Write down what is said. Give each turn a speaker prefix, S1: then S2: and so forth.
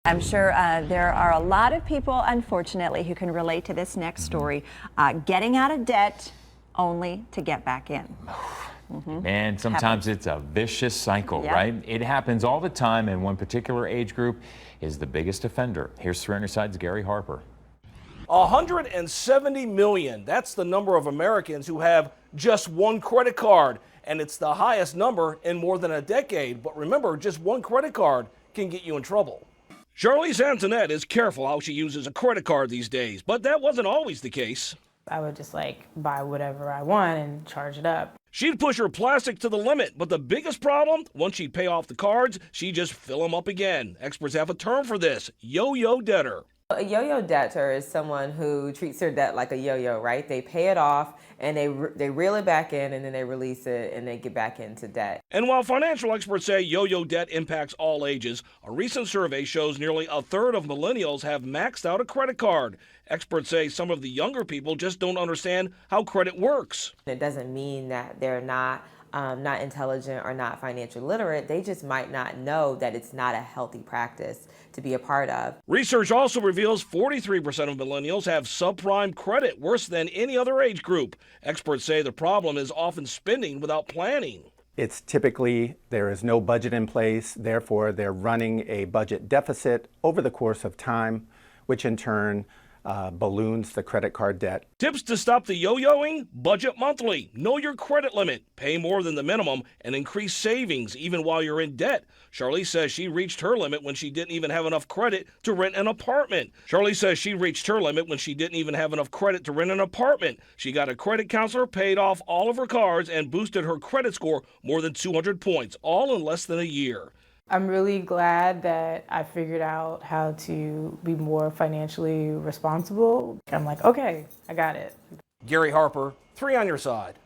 S1: I'm sure there are a lot of people, unfortunately, who can relate to this next story. Getting out of debt only to get back in.
S2: Man, sometimes it's a vicious cycle,
S1: Yep.
S2: right? It happens all the time, and one particular age group is the biggest offender. Here's 3 Side's Gary Harper.
S3: 170 million. That's the number of Americans who have just one credit card. And it's the highest number in more than a decade. But remember, just one credit card can get you in trouble. Charlize Antoinette is careful how she uses a credit card these days, but that wasn't always the case.
S4: I would just buy whatever I want and charge it up.
S3: She'd push her plastic to the limit, but the biggest problem, once she'd pay off the cards, she'd just fill them up again. Experts have a term for this: yo-yo debtor.
S5: A yo-yo debtor is someone who treats their debt like a yo-yo, right? They pay it off and they reel it back in and then they release it and they get back into debt.
S3: And while financial experts say yo-yo debt impacts all ages, a recent survey shows nearly a third of millennials have maxed out a credit card. Experts say some of the younger people just don't understand how credit works.
S5: It doesn't mean that they're not intelligent or not financially literate. They just might not know that it's not a healthy practice to be a part of.
S3: Research also reveals 43% of millennials have subprime credit, worse than any other age group. Experts say the problem is often spending without planning.
S6: It's typically there is no budget in place, therefore they're running a budget deficit over the course of time, which in turn balloons the credit card debt.
S3: Tips to stop the yo-yoing: budget monthly, know your credit limit, pay more than the minimum, and increase savings even while you're in debt. Charlize says she reached her limit when she didn't even have enough credit to rent an apartment. She got a credit counselor, paid off all of her cards, and boosted her credit score more than 200 points, all in less than a year.
S4: I'm really glad that I figured out how to be more financially responsible. I'm like, okay, I got it.
S3: Gary Harper, 3 on Your Side.